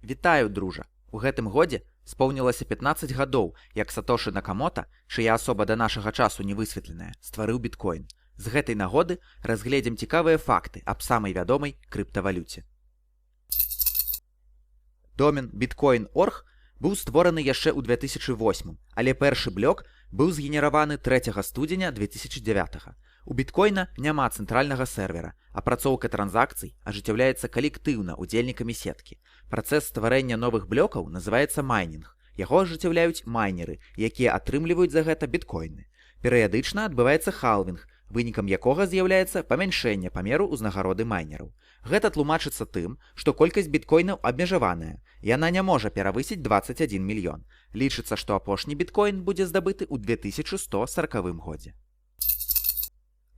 Вітаю, дружа! У гэтым годзе споўнілася 15 гадоў, як Сатошы Накамота, чыя асоба да нашага часу не высветленая, стварыў біткоін. З гэтай нагоды разгледзім цікавыя факты аб самай вядомай крыптавалюце. Домен bitcoin.org быў створаны яшчэ ў 2008, але першы блок быў згенераваны 3 студзеня 2009. У біткоіна няма цэнтральнага сервера, апрацоўка транзакцый ажыццяўляецца калектыўна удзельнікамі сеткі. Працэс стварэння новых блокаў называецца майнінг. Яго ажыццяўляюць майнеры, якія атрымліваюць за гэта біткоіны. Перыядычна адбываецца халвінг, вынікам якога з'яўляецца памяншэнне памеру ўзнагароды майнераў. Гэта тлумачыцца тым, што колькасць біткоінаў абмежаваная. Яна не можа перавысіць 21 мільён. Лічыцца, што апошні біткоін будзе здабыты ў 2140 годзе.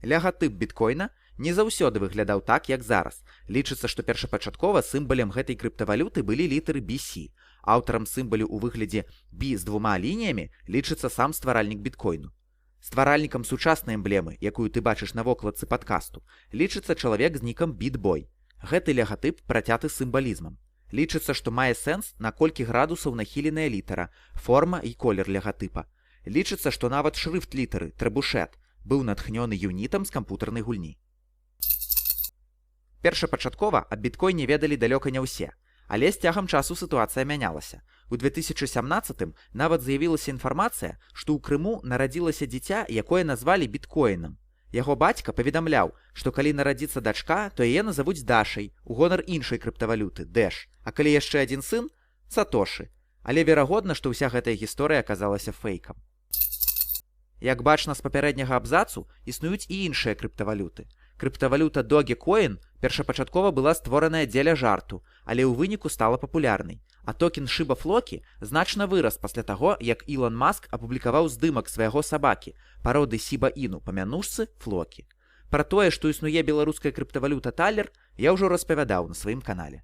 Лягатып біткоіна не заўсёды выглядаў так, як зараз. Лічыцца, што першапачаткова сімвалам гэтай крыптавалюты былі літары BC. Аўтарам сімвалю ў выглядзе B з двума лініямі лічыцца сам стваральнік біткоіну. Стваральнікам сучаснай эмблемы, якую ты бачыш на вокладцы падкасту, лічыцца чалавек з нікам BitBoy. Гэты лягатып працяты сімвалізмам. Лічыцца, што мае сэнс, на колькі градусаў нахіленая літара, форма і колер лягатыпа. Лічыцца, што нават шрыфт літары, трэбушэт, быў натхнёны юнітам з кампутарнай гульні. Першапачаткова аб біткоіне ведалі далёка не ўсе, але з цягам часу сітуацыя мянялася. У 2017 нават з'явілася інфармацыя, што ў Крыму нарадзілася дзіця, якое назвалі біткоінам. Яго бацька паведамляў, што калі нарадзіцца дачка, то яе назавуць Дашай, у гонар іншай крыптавалюты, Дэш, а калі яшчэ адзін сын – Сатошы. Але верагодна, што ўся гэтая гісторыя аказалася фэйкам. Як бачна з папярэдняга абзацу, існуюць і іншыя крыптавалюты. Крыптавалюта Dogecoin першапачаткова была створаная дзеля жарту, але ў выніку стала папулярнай. А токен Shiba Floki значна вырас пасля таго, як Ілон Маск апублікаваў здымак свайго сабакі, пароды Сіба Іну па мянушцы Флокі. Пра тое, што існуе беларуская крыптавалюта Талер, я ўжо распавядаў на сваім канале.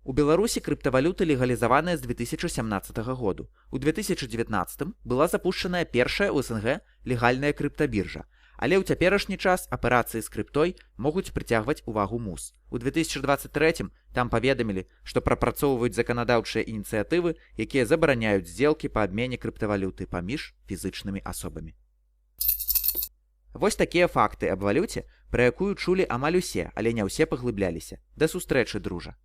У Беларусі крыптавалюты легалізаваныя з 2017 году. У 2019 была запушчаная першая ў СНГ легальная крыптабіржа, але ў цяперашні час аперацыі з крыптой могуць прыцягваць увагу МУС. У 2023 там паведамілі, што прапрацоўваюць заканадаўчыя ініцыятывы, якія забараняюць здзелкі па абмене крыптавалюты паміж фізычнымі асобамі. Вось такія факты аб валюце, пра якую чулі амаль усе, але не ўсе паглыбляліся. Да сустрэчы, дружа!